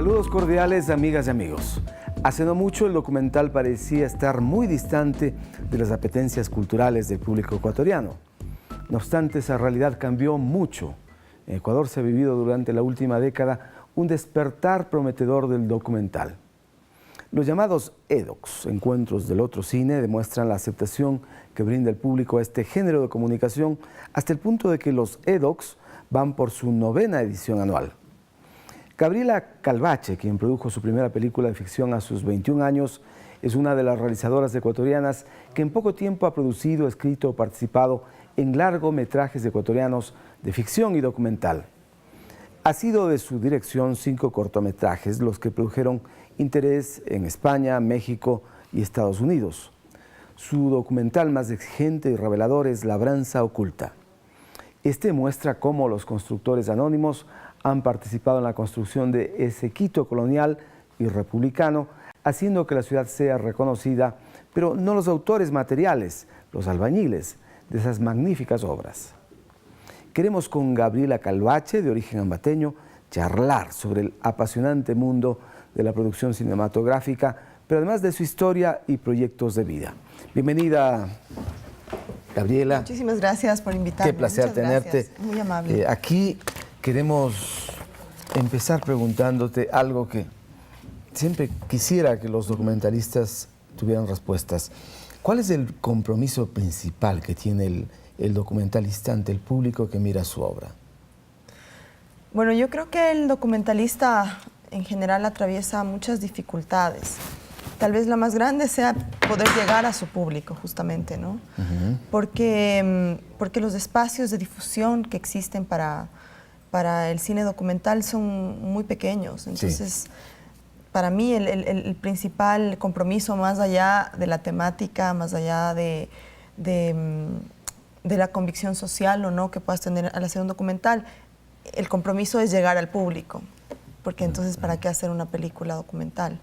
Saludos cordiales, amigas y amigos. Hace no mucho el documental parecía estar muy distante de las apetencias culturales del público ecuatoriano. No obstante, esa realidad cambió mucho. En Ecuador se ha vivido durante la última década un despertar prometedor del documental. Los llamados EDOCs, Encuentros del Otro Cine, demuestran la aceptación que brinda el público a este género de comunicación hasta el punto de que los EDOCs van por su 9ª edición anual. Gabriela Calvache, quien produjo su primera película de ficción a sus 21 años, es una de las realizadoras ecuatorianas que en poco tiempo ha producido, escrito o participado en largometrajes ecuatorianos de ficción y documental. Ha sido de su dirección 5 cortometrajes, los que produjeron interés en España, México y Estados Unidos. Su documental más exigente y revelador es Labranza Oculta. Este muestra cómo los constructores anónimos han participado en la construcción de ese Quito colonial y republicano, haciendo que la ciudad sea reconocida, pero no los autores materiales, los albañiles de esas magníficas obras. Queremos con Gabriela Calvache, de origen ambateño, charlar sobre el apasionante mundo de la producción cinematográfica, pero además de su historia y proyectos de vida. Bienvenida, Gabriela. Muchísimas gracias por invitarme. Qué placer tenerte. Muy amable. Aquí queremos empezar preguntándote algo que siempre quisiera que los documentalistas tuvieran respuestas. ¿Cuál es el compromiso principal que tiene el documentalista ante el público que mira su obra? Bueno, yo creo que el documentalista en general atraviesa muchas dificultades. Tal vez la más grande sea poder llegar a su público, justamente, ¿no? Porque los espacios de difusión que existen para el cine documental son muy pequeños. Entonces, para mí el principal compromiso, más allá de la temática, más allá de la convicción social o no que puedas tener al hacer un documental, el compromiso es llegar al público. Porque entonces, ¿para qué hacer una película documental?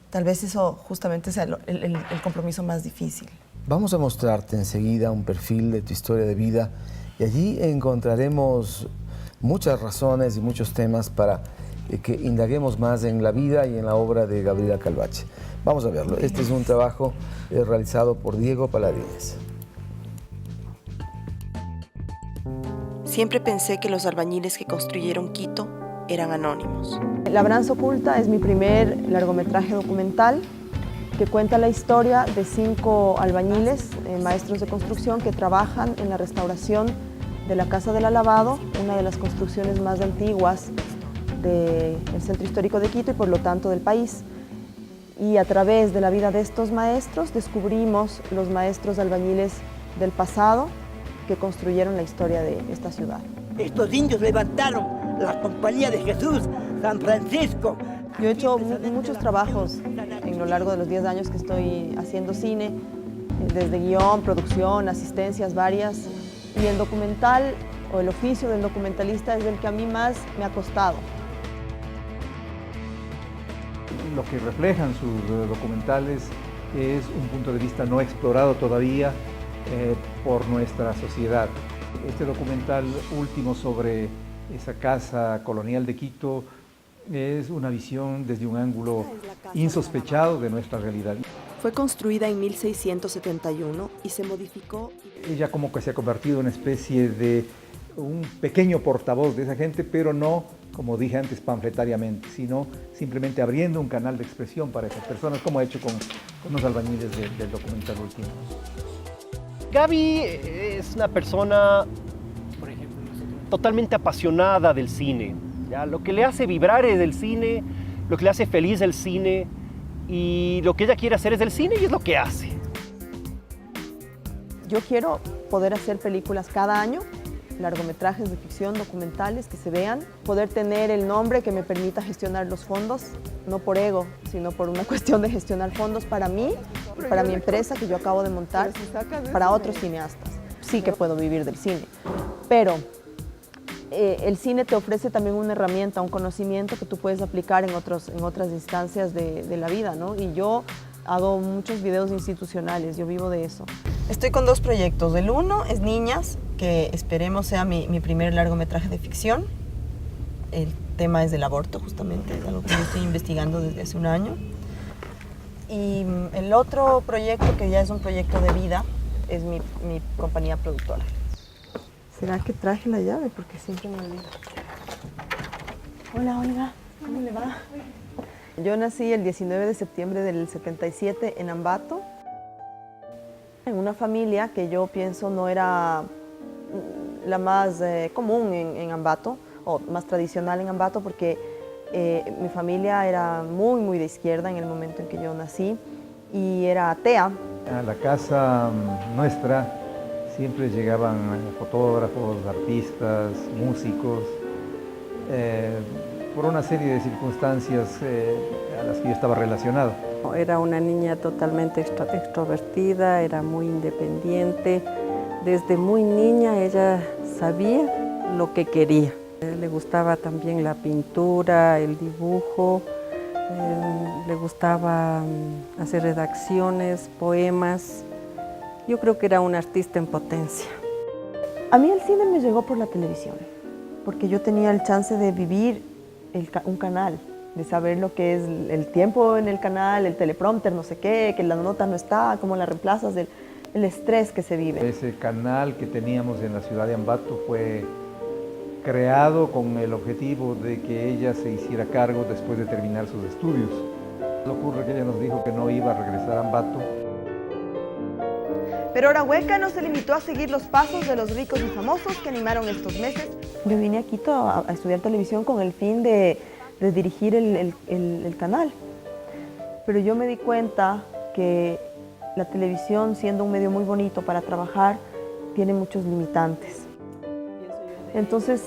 Tal vez eso justamente sea el compromiso más difícil. Vamos a mostrarte enseguida un perfil de tu historia de vida y allí encontraremos muchas razones y muchos temas para que indaguemos más en la vida y en la obra de Gabriela Calvache. Vamos a verlo. Este es un trabajo realizado por Diego Paladines. Siempre pensé que los albañiles que construyeron Quito eran anónimos. Labranza Oculta es mi primer largometraje documental que cuenta la historia de 5 albañiles, maestros de construcción, que trabajan en la restauración de la Casa del Alabado, una de las construcciones más antiguas del centro histórico de Quito y por lo tanto del país. Y a través de la vida de estos maestros descubrimos los maestros albañiles del pasado que construyeron la historia de esta ciudad. Estos indios levantaron la Compañía de Jesús, San Francisco. Yo he hecho muchos trabajos en lo largo de los 10 años que estoy haciendo cine, desde guión, producción, asistencias varias, y el documental o el oficio del documentalista es el que a mí más me ha costado. Lo que reflejan sus documentales es un punto de vista no explorado todavía por nuestra sociedad. Este documental último sobre esa casa colonial de Quito es una visión desde un ángulo insospechado de nuestra realidad. Fue construida en 1671 y se modificó. Ella como que se ha convertido en una especie de un pequeño portavoz de esa gente, pero no, como dije antes, panfletariamente, sino simplemente abriendo un canal de expresión para esas personas, como ha hecho con los albañiles del documental último. Gaby es una persona, por ejemplo, totalmente apasionada del cine. ¿Ya? Lo que le hace vibrar es el cine, lo que le hace feliz el cine, y lo que ella quiere hacer es el cine y es lo que hace. Yo quiero poder hacer películas cada año, largometrajes de ficción, documentales que se vean, poder tener el nombre que me permita gestionar los fondos, no por ego, sino por una cuestión de gestionar fondos para mí y para mi empresa que yo acabo de montar, para otros cineastas. Sí que puedo vivir del cine, pero el cine te ofrece también una herramienta, un conocimiento que tú puedes aplicar en otras instancias de la vida, ¿no? Y yo hago muchos videos institucionales, yo vivo de eso. Estoy con 2 proyectos. El uno es Niñas, que esperemos sea mi primer largometraje de ficción. El tema es el aborto, justamente, es algo que yo estoy investigando desde hace un año. Y el otro proyecto, que ya es un proyecto de vida, es mi compañía productora. ¿Será que traje la llave? Porque siempre me olvido. Hola, Olga, ¿cómo le va? Yo nací el 19 de septiembre del 77 en Ambato, en una familia que yo pienso no era la más común en Ambato, o más tradicional en Ambato, porque mi familia era muy de izquierda en el momento en que yo nací y era atea. A la casa nuestra siempre llegaban fotógrafos, artistas, músicos, por una serie de circunstancias a las que yo estaba relacionado. Era una niña totalmente extrovertida, era muy independiente. Desde muy niña ella sabía lo que quería. Le gustaba también la pintura, el dibujo, le gustaba hacer redacciones, poemas. Yo creo que era una artista en potencia. A mí el cine me llegó por la televisión, porque yo tenía el chance de vivir un canal, de saber lo que es el tiempo en el canal, el teleprompter, no sé qué, que la nota no está, cómo la reemplazas, el estrés que se vive. Ese canal que teníamos en la ciudad de Ambato fue creado con el objetivo de que ella se hiciera cargo después de terminar sus estudios. Ocurre que ella nos dijo que no iba a regresar a Ambato. Pero Orahueca no se limitó a seguir los pasos de los ricos y famosos que animaron estos meses. Yo vine a Quito a estudiar televisión con el fin de dirigir el canal. Pero yo me di cuenta que la televisión, siendo un medio muy bonito para trabajar, tiene muchos limitantes. Entonces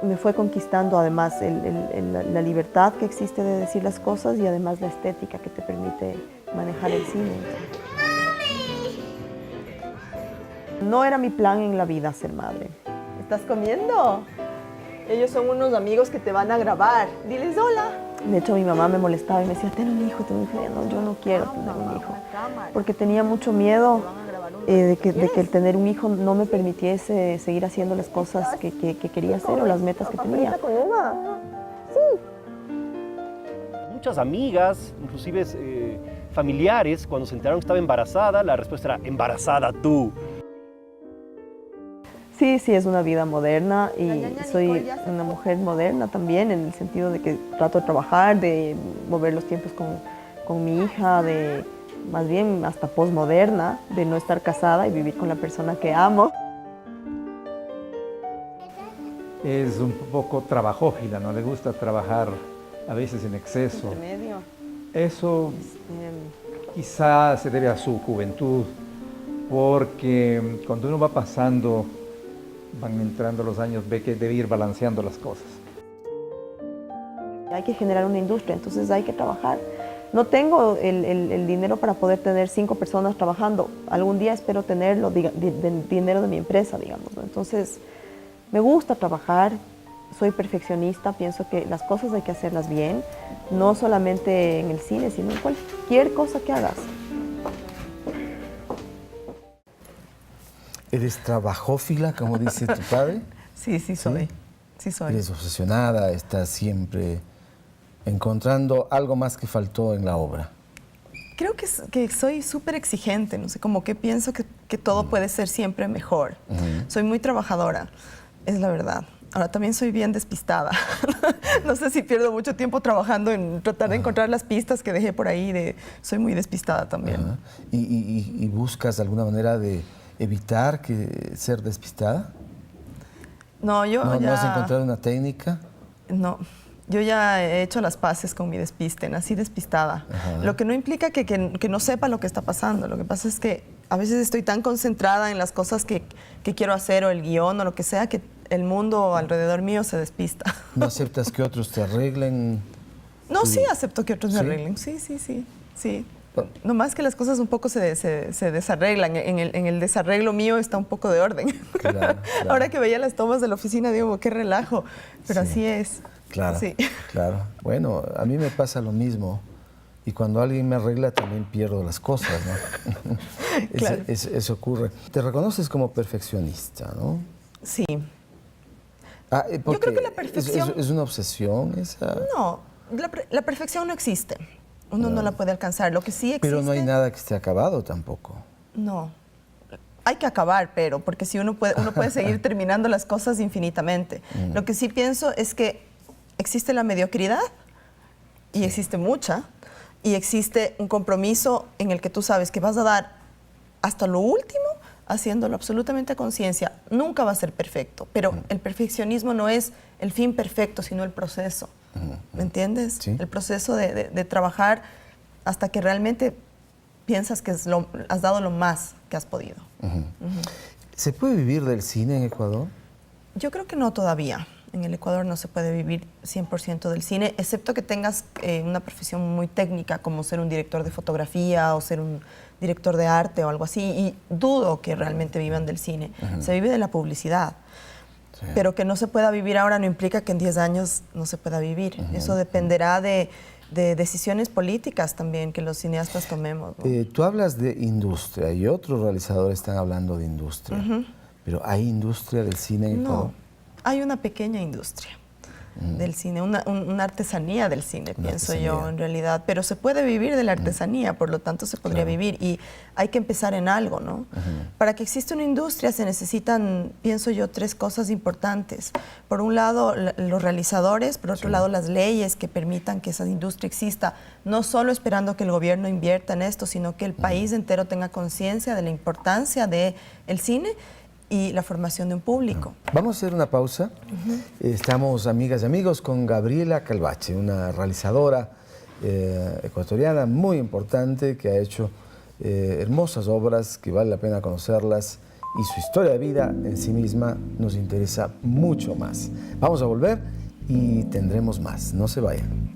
me fue conquistando además la libertad que existe de decir las cosas y además la estética que te permite manejar el cine. No era mi plan en la vida ser madre. ¿Estás comiendo? Ellos son unos amigos que te van a grabar. Diles hola. De hecho, mi mamá me molestaba y me decía, ten un hijo, ten un hijo. No, yo no quiero tener un hijo. Porque tenía mucho miedo de que el tener un hijo no me permitiese seguir haciendo las cosas que quería hacer o las metas que tenía. Muchas amigas, inclusive familiares, cuando se enteraron que estaba embarazada, la respuesta era, embarazada tú. Sí, es una vida moderna y soy una mujer moderna también en el sentido de que trato de trabajar, de mover los tiempos con mi hija, de más bien hasta posmoderna, de no estar casada y vivir con la persona que amo. Es un poco trabajófila, no le gusta trabajar a veces en exceso. Eso quizá se debe a su juventud, porque cuando uno va pasando, van entrando los años, ve que debe ir balanceando las cosas. Hay que generar una industria, entonces hay que trabajar. No tengo el dinero para poder tener 5 personas trabajando. Algún día espero tenerlo, dinero de mi empresa, digamos, ¿no? Entonces, me gusta trabajar, soy perfeccionista, pienso que las cosas hay que hacerlas bien, no solamente en el cine, sino en cualquier cosa que hagas. ¿Eres trabajófila, como dice tu padre? Sí soy. Eres obsesionada, estás siempre encontrando algo más que faltó en la obra. Creo que soy súper exigente, no sé, como que pienso que todo puede ser siempre mejor. Soy muy trabajadora, es la verdad. Ahora también soy bien despistada. No sé si pierdo mucho tiempo trabajando en tratar de encontrar las pistas que dejé por ahí. Soy muy despistada también. ¿Y buscas alguna manera de evitar ser despistada? No, ¿No has encontrado una técnica? No, yo ya he hecho las paces con mi despiste, nací despistada. Lo que no implica que no sepa lo que está pasando. Lo que pasa es que a veces estoy tan concentrada en las cosas que quiero hacer o el guión o lo que sea que el mundo alrededor mío se despista. ¿No aceptas que otros te arreglen? No, sí acepto que otros me arreglen. Sí. No más que las cosas un poco se desarreglan. En el desarreglo mío está un poco de orden. Claro. Ahora que veía las tomas de la oficina, digo, qué relajo. Pero así es. Claro, sí. Claro. Bueno, a mí me pasa lo mismo. Y cuando alguien me arregla, también pierdo las cosas, ¿no? Claro. Eso ocurre. Te reconoces como perfeccionista, ¿no? Sí. Yo creo que la perfección... ¿Es una obsesión esa? No, la perfección no existe. Uno no la puede alcanzar. Lo que sí existe... Pero no hay nada que esté acabado tampoco. No. Hay que acabar, pero, porque si uno puede seguir terminando las cosas infinitamente. Lo que sí pienso es que existe la mediocridad, y existe mucha, y existe un compromiso en el que tú sabes que vas a dar hasta lo último, haciéndolo absolutamente a conciencia. Nunca va a ser perfecto, pero el perfeccionismo no es el fin perfecto, sino el proceso. ¿Me entiendes? Sí. El proceso de trabajar hasta que realmente piensas que has dado lo más que has podido. ¿Se puede vivir del cine en Ecuador? Yo creo que no todavía. En el Ecuador no se puede vivir 100% del cine, excepto que tengas una profesión muy técnica, como ser un director de fotografía o ser un director de arte o algo así. Y dudo que realmente vivan del cine. Se vive de la publicidad. Sí. Pero que no se pueda vivir ahora no implica que en 10 años no se pueda vivir. Eso dependerá de decisiones políticas también que los cineastas tomemos, ¿no? Tú hablas de industria y otros realizadores están hablando de industria. Pero ¿hay industria del cine en Ecuador? No, hay una pequeña industria del cine, una artesanía del cine, pienso yo, en realidad. Pero se puede vivir de la artesanía, por lo tanto se podría vivir. Y hay que empezar en algo, ¿no? Para que exista una industria se necesitan, pienso yo, 3 cosas importantes. Por un lado, los realizadores, por otro lado, las leyes que permitan que esa industria exista, no solo esperando que el gobierno invierta en esto, sino que el país entero tenga conciencia de la importancia del cine y la formación de un público. Vamos a hacer una pausa. Estamos, amigas y amigos, con Gabriela Calvache, una realizadora ecuatoriana muy importante que ha hecho hermosas obras que vale la pena conocerlas, y su historia de vida en sí misma nos interesa mucho más. Vamos a volver y tendremos más. No se vayan.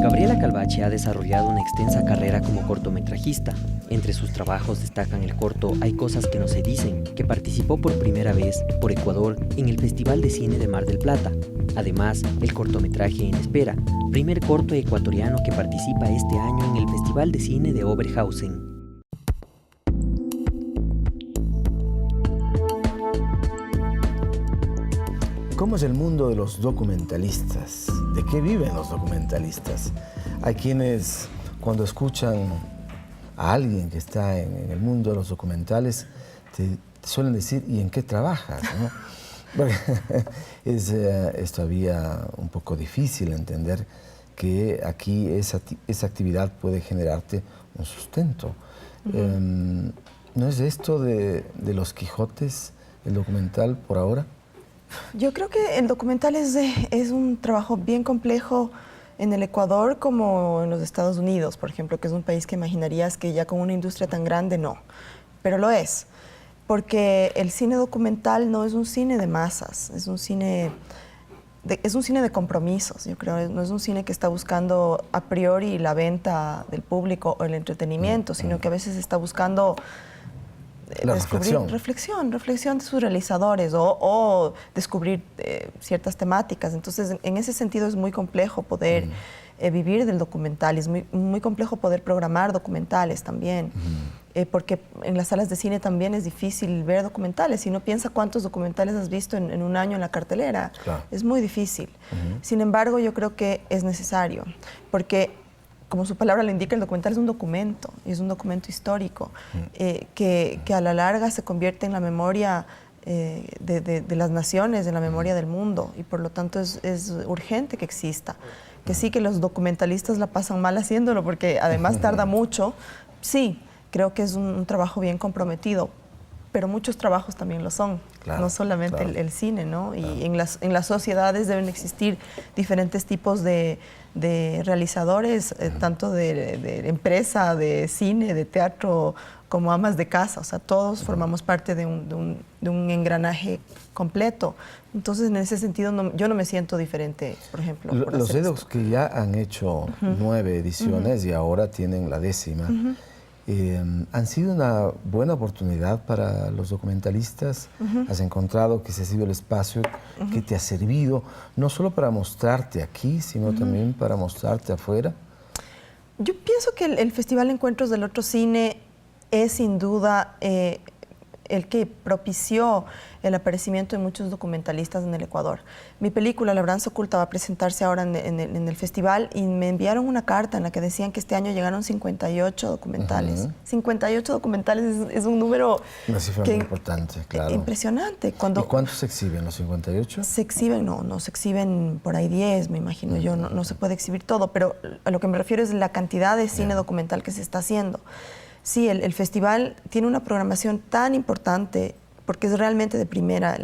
Gabriela Calvache ha desarrollado una extensa carrera como cortometrajista. Entre sus trabajos destacan el corto Hay cosas que no se dicen, que participó por primera vez por Ecuador en el Festival de Cine de Mar del Plata. Además, el cortometraje En Espera, primer corto ecuatoriano que participa este año en el Festival de Cine de Oberhausen. ¿Cómo es el mundo de los documentalistas? ¿De qué viven los documentalistas? Hay quienes, cuando escuchan a alguien que está en el mundo de los documentales, te suelen decir, ¿y en qué trabajas? ¿No? Porque es todavía un poco difícil entender que aquí esa actividad puede generarte un sustento. ¿No es esto de los Quijotes, el documental, por ahora? Yo creo que el documental es un trabajo bien complejo en el Ecuador como en los Estados Unidos, por ejemplo, que es un país que imaginarías que ya con una industria tan grande no, pero lo es, porque el cine documental no es un cine de masas, es un cine de compromisos, yo creo. No es un cine que está buscando a priori la venta del público o el entretenimiento, sino que a veces está buscando reflexión de sus realizadores o descubrir ciertas temáticas. Entonces, en ese sentido es muy complejo poder vivir del documental, es muy complejo poder programar documentales también, porque en las salas de cine también es difícil ver documentales. Si no piensa cuántos documentales has visto en un año en la cartelera, es muy difícil. Sin embargo, yo creo que es necesario, porque como su palabra lo indica, el documental es un documento, y es un documento histórico, que a la larga se convierte en la memoria de las naciones, en la memoria del mundo, y por lo tanto es urgente que exista. Que sí, que los documentalistas la pasan mal haciéndolo, porque además tarda mucho. Sí, creo que es un trabajo bien comprometido, pero muchos trabajos también lo son, no solamente el cine, ¿no? Y en las sociedades deben existir diferentes tipos de realizadores, tanto de empresa, de cine, de teatro, como amas de casa. O sea, todos formamos parte de un engranaje completo. Entonces, en ese sentido, yo no me siento diferente, por ejemplo. Los EDOX que ya han hecho 9 ediciones y ahora tienen la 10ª, ¿han sido una buena oportunidad para los documentalistas? ¿Has encontrado que ese ha sido el espacio que te ha servido, no solo para mostrarte aquí, sino también para mostrarte afuera? Yo pienso que el Festival Encuentros del Otro Cine es sin duda el que propició el aparecimiento de muchos documentalistas en el Ecuador. Mi película, Labranza Oculta, va a presentarse ahora en el festival y me enviaron una carta en la que decían que este año llegaron 58 documentales. 58 documentales es un número... Una cifra muy importante, claro. Impresionante. ¿Y cuántos se exhiben, los 58? Se exhiben, no se exhiben por ahí 10, me imagino yo, no se puede exhibir todo, pero a lo que me refiero es la cantidad de cine documental que se está haciendo. Sí, el festival tiene una programación tan importante, porque es realmente de primera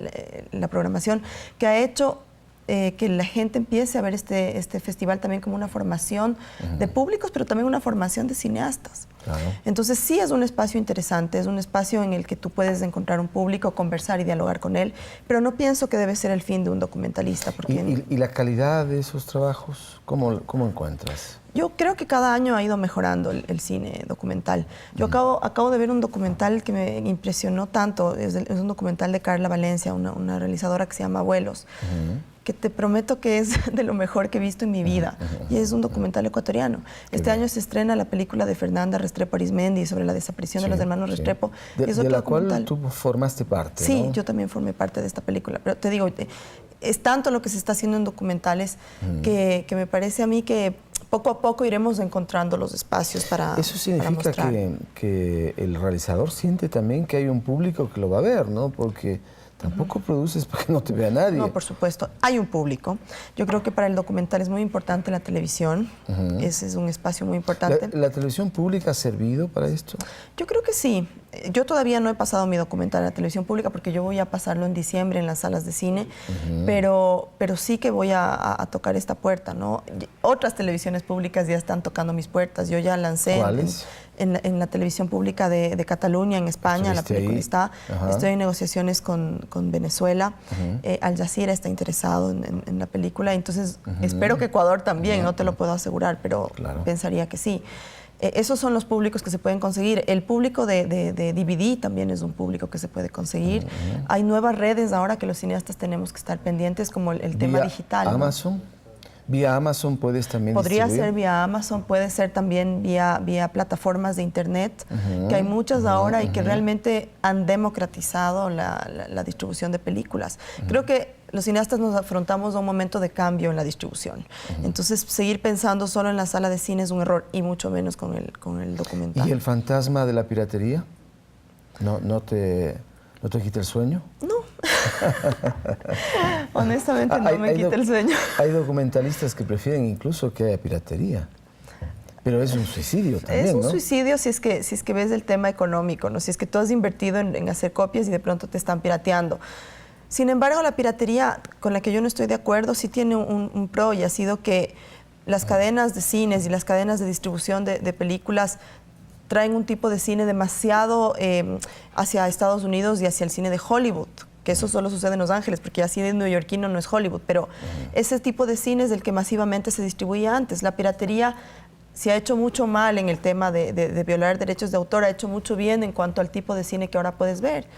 la programación, que ha hecho que la gente empiece a ver este festival también como una formación de públicos, pero también una formación de cineastas. Claro. Entonces sí es un espacio interesante, es un espacio en el que tú puedes encontrar un público, conversar y dialogar con él, pero no pienso que debe ser el fin de un documentalista. Porque ¿Y la calidad de esos trabajos, cómo encuentras? Yo creo que cada año ha ido mejorando el cine documental. Yo acabo de ver un documental que me impresionó tanto, es un documental de Carla Valencia, una realizadora que se llama Vuelos, que te prometo que es de lo mejor que he visto en mi vida, y es un documental ecuatoriano. Este año se estrena la película de Fernanda Restrepo Arizmendi sobre la desaparición de los hermanos Restrepo. De la cual tú formaste parte, Sí, ¿no? Yo también formé parte de esta película, pero te digo, es tanto lo que se está haciendo en documentales que me parece a mí que poco a poco iremos encontrando los espacios para Eso significa para que el realizador siente también que hay un público que lo va a ver, ¿no? Porque tampoco produces para que no te vea nadie. No, por supuesto. Hay un público. Yo creo que para el documental es muy importante la televisión. Ese es un espacio muy importante. ¿La televisión pública ha servido para esto? Yo creo que sí. Yo todavía no he pasado mi documental a la televisión pública porque yo voy a pasarlo en diciembre en las salas de cine, pero sí que voy a tocar esta puerta, ¿no? Otras televisiones públicas ya están tocando mis puertas. Yo ya lancé... ¿Cuáles? En la televisión pública de Cataluña, en España, la película está. Estoy en negociaciones con Venezuela. Al Jazeera está interesado en la película. Entonces, espero que Ecuador también, no te lo puedo asegurar, pero pensaría que sí. Esos son los públicos que se pueden conseguir. El público de DVD también es un público que se puede conseguir. Hay nuevas redes ahora que los cineastas tenemos que estar pendientes, como el tema digital. ¿Amazon? ¿No? ¿Vía Amazon puedes también Podría distribuir? ser vía Amazon, puede ser también vía plataformas de internet, que hay muchas ahora y que realmente han democratizado la distribución de películas. Creo que los cineastas nos afrontamos a un momento de cambio en la distribución. Entonces, seguir pensando solo en la sala de cine es un error, y mucho menos con el documental. ¿Y el fantasma de la piratería? ¿No te quita el sueño? No. Honestamente no me quita el sueño. Hay documentalistas que prefieren incluso que haya piratería. Pero es un suicidio también, Es un ¿no? suicidio si es que ves el tema económico, ¿no? Si es que tú has invertido en hacer copias y de pronto te están pirateando. Sin embargo, la piratería, con la que yo no estoy de acuerdo, sí tiene un pro, y ha sido que las cadenas de cines y las cadenas de distribución de películas traen un tipo de cine demasiado hacia Estados Unidos y hacia el cine de Hollywood, que eso solo sucede en Los Ángeles, porque así de neoyorquino no es Hollywood, pero ese tipo de cine es el que masivamente se distribuía antes. La piratería se ha hecho mucho mal en el tema de violar derechos de autor, ha hecho mucho bien en cuanto al tipo de cine que ahora puedes ver.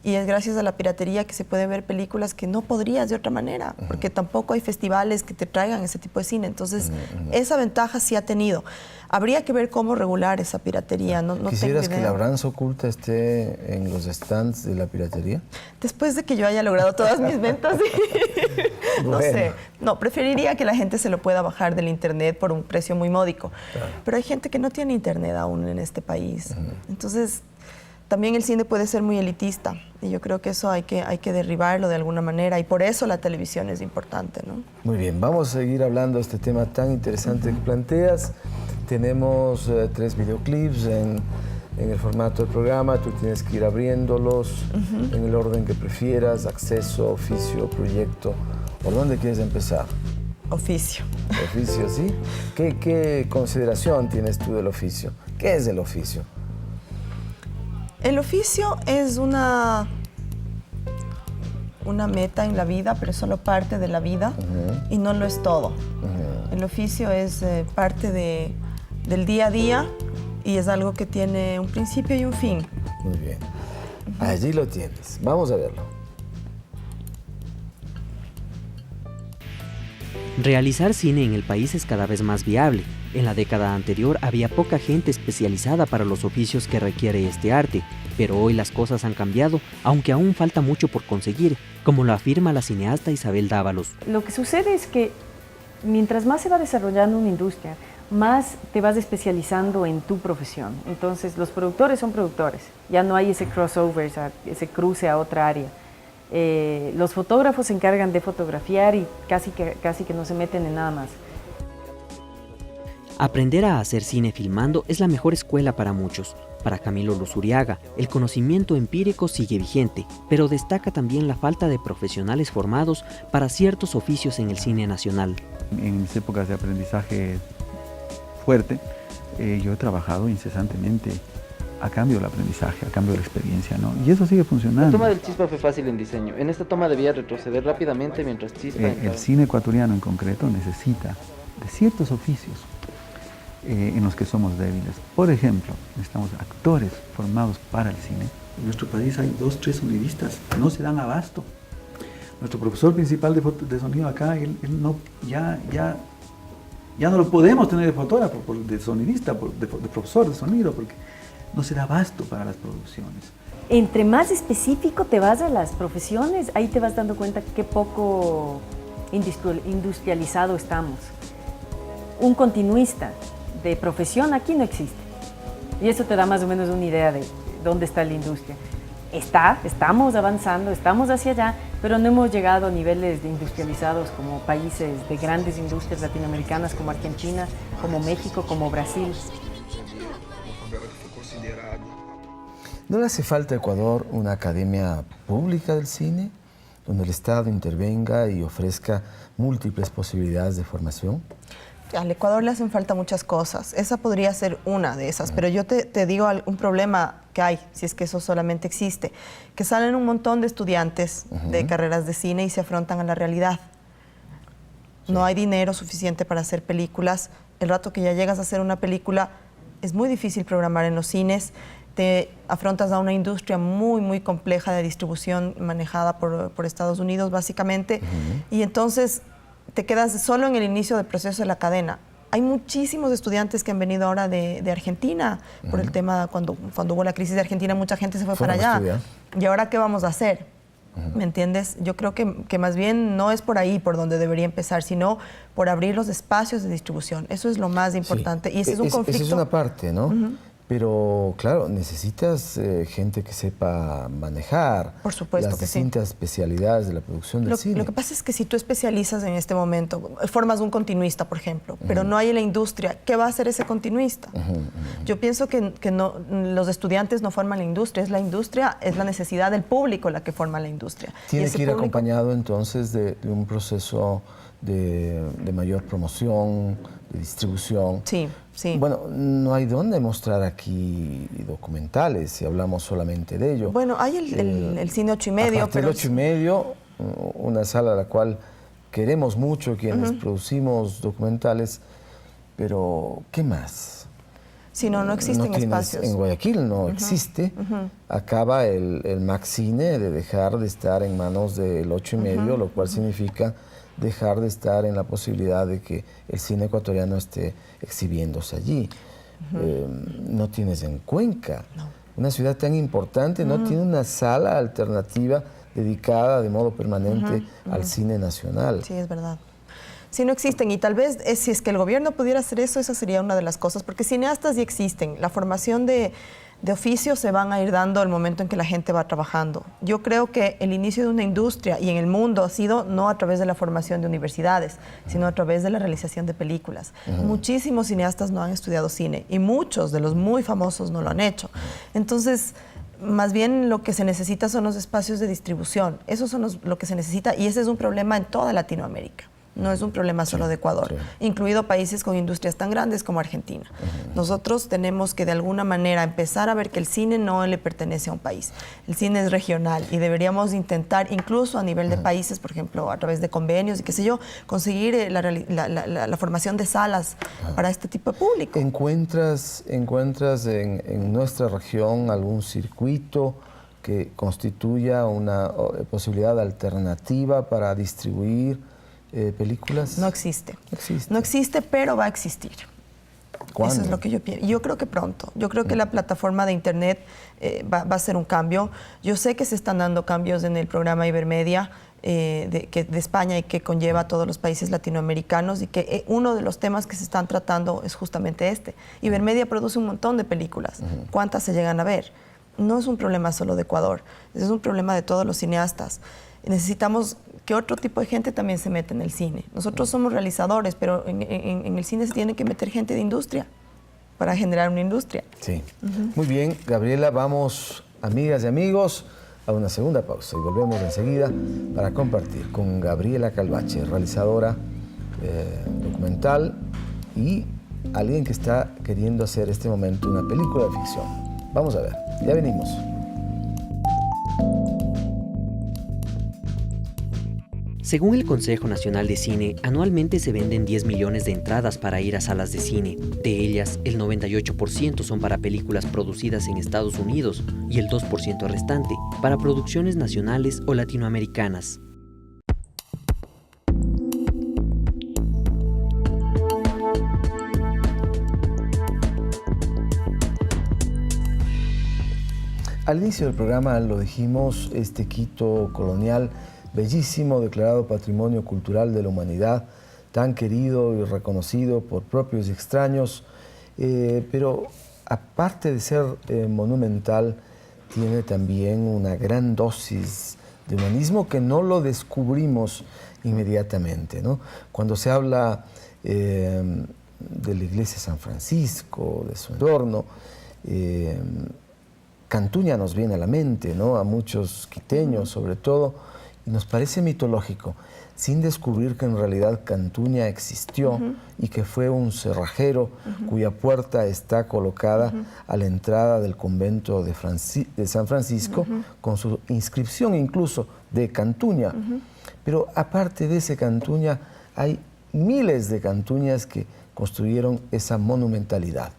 Y es gracias a la piratería que se pueden ver películas que no podrías de otra manera, porque tampoco hay festivales que te traigan ese tipo de cine. Entonces, esa ventaja sí ha tenido. Habría que ver cómo regular esa piratería. No ¿Quisieras tengo que idea. Labranza Oculta esté en los stands de la piratería? Después de que yo haya logrado todas mis ventas, no sé. No, preferiría que la gente se lo pueda bajar del internet por un precio muy módico. Pero hay gente que no tiene internet aún en este país. Entonces, también el cine puede ser muy elitista, y yo creo que eso hay que derribarlo de alguna manera, y por eso la televisión es importante, ¿no? Muy bien, vamos a seguir hablando de este tema tan interesante que planteas. Tenemos 3 videoclips en el formato del programa. Tú tienes que ir abriéndolos en el orden que prefieras: acceso, oficio, proyecto. ¿Por dónde quieres empezar? Oficio. Oficio, ¿sí? ¿Qué consideración tienes tú del oficio? ¿Qué es el oficio? El oficio es una meta en la vida, pero es solo parte de la vida y no lo es todo. El oficio es parte del día a día y es algo que tiene un principio y un fin. Muy bien. Allí lo tienes. Vamos a verlo. Realizar cine en el país es cada vez más viable, En la década anterior había poca gente especializada para los oficios que requiere este arte, pero hoy las cosas han cambiado, aunque aún falta mucho por conseguir, como lo afirma la cineasta Isabel Dávalos. Lo que sucede es que mientras más se va desarrollando una industria, más te vas especializando en tu profesión. Entonces los productores son productores, ya no hay ese crossover, ese cruce a otra área. Los fotógrafos se encargan de fotografiar y casi que no se meten en nada más. Aprender a hacer cine filmando es la mejor escuela para muchos. Para Camilo Luzuriaga, el conocimiento empírico sigue vigente, pero destaca también la falta de profesionales formados para ciertos oficios en el cine nacional. En mis épocas de aprendizaje fuerte, yo he trabajado incesantemente a cambio del aprendizaje, a cambio de la experiencia, ¿no? Y eso sigue funcionando. La toma del Chispa fue fácil en diseño. En esta toma debía retroceder rápidamente mientras Chispa... El cine ecuatoriano en concreto necesita de ciertos oficios en los que somos débiles. Por ejemplo, necesitamos actores formados para el cine. En nuestro país hay 2 o 3 sonidistas, no se dan abasto. Nuestro profesor principal de sonido acá, él no, ya no lo podemos tener de fotógrafo, de sonidista, de profesor de sonido, porque no se da abasto para las producciones. Entre más específico te vas a las profesiones, ahí te vas dando cuenta qué poco industrializado estamos. Un continuista de profesión aquí no existe. Y eso te da más o menos una idea de dónde está la industria. Estamos avanzando, estamos hacia allá, pero no hemos llegado a niveles de industrializados como países de grandes industrias latinoamericanas como Argentina, como México, como Brasil. ¿No le hace falta a Ecuador una academia pública del cine, donde el Estado intervenga y ofrezca múltiples posibilidades de formación? Al Ecuador le hacen falta muchas cosas. Esa podría ser una de esas, pero yo te digo un problema que hay, si es que eso solamente existe, que salen un montón de estudiantes de carreras de cine y se afrontan a la realidad. Sí. No hay dinero suficiente para hacer películas. El rato que ya llegas a hacer una película, es muy difícil programar en los cines. Te afrontas a una industria muy compleja de distribución manejada por Estados Unidos, básicamente, y entonces te quedas solo en el inicio del proceso de la cadena. Hay muchísimos estudiantes que han venido ahora de Argentina por el tema, cuando hubo la crisis de Argentina, mucha gente se fue para allá. ¿Y ahora qué vamos a hacer? ¿Me entiendes? Yo creo que más bien no es por ahí por donde debería empezar, sino por abrir los espacios de distribución. Eso es lo más importante. Sí. Y ese es un conflicto. Esa es una parte, ¿no? Pero, claro, necesitas gente que sepa manejar las distintas especialidades de la producción del cine. Lo que pasa es que si tú especializas en este momento, formas un continuista, por ejemplo, pero no hay en la industria, ¿qué va a hacer ese continuista? Yo pienso que no, los estudiantes no forman la industria, es la necesidad del público la que forma la industria. Tiene que ir acompañado entonces de un proceso de mayor promoción, de distribución. Sí. Bueno, no hay dónde mostrar aquí documentales, si hablamos solamente de ello. Bueno, hay el cine 8:30. Pero el 8:30, una sala a la cual queremos mucho quienes producimos documentales, pero ¿qué más? Si no existen espacios. En Guayaquil no existe. Acaba el Max Cine de dejar de estar en manos del 8:30, lo cual significa dejar de estar en la posibilidad de que el cine ecuatoriano esté exhibiéndose allí. No tienes en Cuenca, una ciudad tan importante, no tiene una sala alternativa dedicada de modo permanente al cine nacional. Sí, es verdad. Sí, no existen, y tal vez si es que el gobierno pudiera hacer eso, esa sería una de las cosas, porque cineastas ya existen. La formación de oficios se van a ir dando al momento en que la gente va trabajando. Yo creo que el inicio de una industria y en el mundo ha sido no a través de la formación de universidades, sino a través de la realización de películas. Muchísimos cineastas no han estudiado cine y muchos de los muy famosos no lo han hecho. Entonces, más bien lo que se necesita son los espacios de distribución. Eso son lo que se necesita, y ese es un problema en toda Latinoamérica. No es un problema solo de Ecuador, incluido países con industrias tan grandes como Argentina. Nosotros tenemos que de alguna manera empezar a ver que el cine no le pertenece a un país. El cine es regional y deberíamos intentar, incluso a nivel de países, por ejemplo, a través de convenios y qué sé yo, conseguir la formación de salas para este tipo de público. ¿Encuentras en nuestra región algún circuito que constituya una posibilidad alternativa para distribuir películas? No existe, pero va a existir. ¿Cuándo? Eso es lo que yo pienso. Yo creo que pronto. Yo creo que la plataforma de Internet va a ser un cambio. Yo sé que se están dando cambios en el programa Ibermedia de España y que conlleva a todos los países latinoamericanos y que uno de los temas que se están tratando es justamente este. Ibermedia produce un montón de películas. ¿Cuántas se llegan a ver? No es un problema solo de Ecuador, es un problema de todos los cineastas. Necesitamos que otro tipo de gente también se meta en el cine. Nosotros somos realizadores, pero en el cine se tiene que meter gente de industria para generar una industria. Sí. Muy bien, Gabriela, vamos, amigas y amigos, a una segunda pausa y volvemos enseguida para compartir con Gabriela Calvache, realizadora documental y alguien que está queriendo hacer este momento una película de ficción. Vamos a ver, ya venimos. Según el Consejo Nacional de Cine, anualmente se venden 10 millones de entradas para ir a salas de cine. De ellas, el 98% son para películas producidas en Estados Unidos y el 2% restante para producciones nacionales o latinoamericanas. Al inicio del programa lo dijimos, este Quito colonial bellísimo, declarado Patrimonio Cultural de la Humanidad, tan querido y reconocido por propios y extraños, pero aparte de ser monumental, tiene también una gran dosis de humanismo que no lo descubrimos inmediatamente, ¿no? Cuando se habla de la iglesia de San Francisco, de su entorno, Cantuña nos viene a la mente, ¿no? A muchos quiteños sobre todo, y nos parece mitológico, sin descubrir que en realidad Cantuña existió y que fue un cerrajero cuya puerta está colocada a la entrada del convento de San Francisco, con su inscripción incluso de Cantuña. Pero aparte de ese Cantuña, hay miles de Cantuñas que construyeron esa monumentalidad.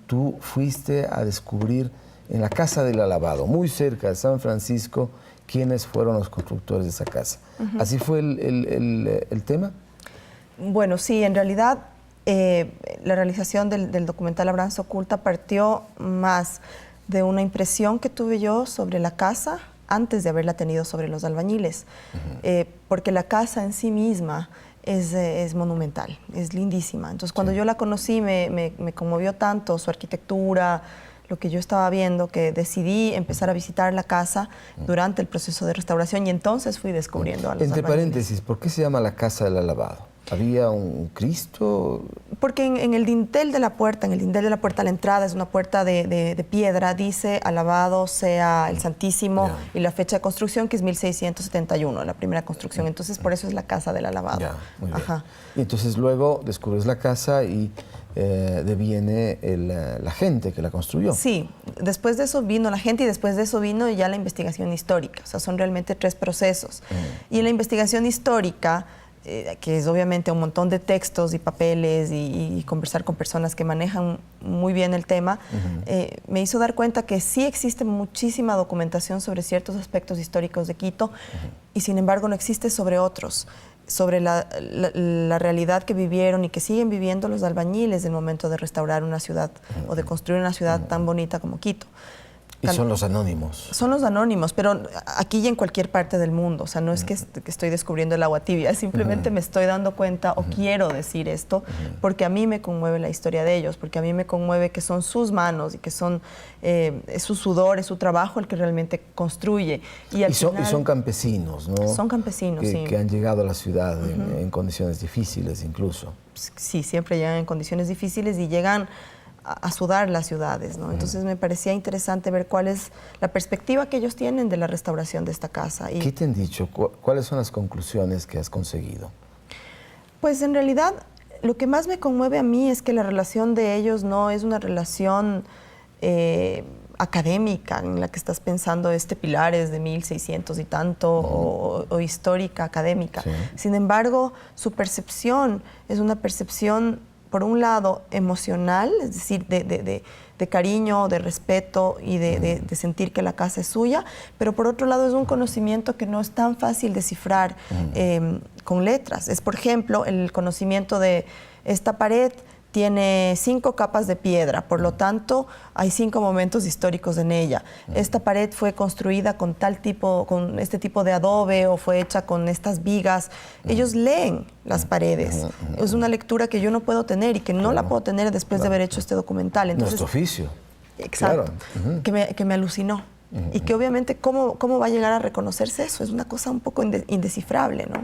Tú fuiste a descubrir en la Casa del Alabado, muy cerca de San Francisco, quiénes fueron los constructores de esa casa. ¿Así fue el tema? Bueno, sí, en realidad la realización del documental Labranza Oculta partió más de una impresión que tuve yo sobre la casa antes de haberla tenido sobre los albañiles, porque la casa en sí misma es monumental, es lindísima. Entonces, cuando yo la conocí me conmovió tanto su arquitectura, lo que yo estaba viendo, que decidí empezar a visitar la casa durante el proceso de restauración y entonces fui descubriendo a los Entre albañiles. paréntesis, ¿por qué se llama la Casa del Alabado? ¿Había un Cristo? Porque en el dintel de la puerta, a la entrada, es una puerta de piedra, dice alabado sea el Santísimo y la fecha de construcción que es 1671, la primera construcción. Entonces por eso es la Casa del Alabado. Muy bien. Y entonces luego descubres la casa y deviene la gente que la construyó. Sí, después de eso vino la gente y después de eso vino ya la investigación histórica. O sea, son realmente 3 procesos. Y en la investigación histórica, que es obviamente un montón de textos y papeles y conversar con personas que manejan muy bien el tema, me hizo dar cuenta que sí existe muchísima documentación sobre ciertos aspectos históricos de Quito y sin embargo no existe sobre otros, sobre la realidad que vivieron y que siguen viviendo los albañiles del momento de restaurar una ciudad o de construir una ciudad tan bonita como Quito. Y son los anónimos. Son los anónimos, pero aquí y en cualquier parte del mundo. O sea, no es que estoy descubriendo el agua tibia, simplemente me estoy dando cuenta o quiero decir esto porque a mí me conmueve la historia de ellos, porque a mí me conmueve que son sus manos y que son su sudor, es su trabajo el que realmente construye. Y son campesinos, ¿no? Son campesinos, sí. Que han llegado a la ciudad en condiciones difíciles incluso. Sí, siempre llegan en condiciones difíciles y llegan a sudar las ciudades, ¿no? Entonces me parecía interesante ver cuál es la perspectiva que ellos tienen de la restauración de esta casa. ¿Qué te han dicho? ¿Cuáles son las conclusiones que has conseguido? Pues en realidad lo que más me conmueve a mí es que la relación de ellos no es una relación académica en la que estás pensando pilar es de 1600 y tanto o histórica, académica. Sin embargo, su percepción es una percepción por un lado emocional, es decir, de cariño, de respeto y de sentir que la casa es suya, pero por otro lado es un conocimiento que no es tan fácil de cifrar con letras. Es, por ejemplo, el conocimiento de esta pared tiene 5 capas de piedra, por lo tanto hay 5 momentos históricos en ella. Esta pared fue construida con este tipo de adobe o fue hecha con estas vigas. Ellos leen las paredes. Es una lectura que yo no puedo tener y que no la puedo tener después de haber hecho este documental. Entonces, nuestro oficio. Exacto, que me alucinó. Y que obviamente, ¿cómo va a llegar a reconocerse eso? Es una cosa un poco indescifrable, ¿no?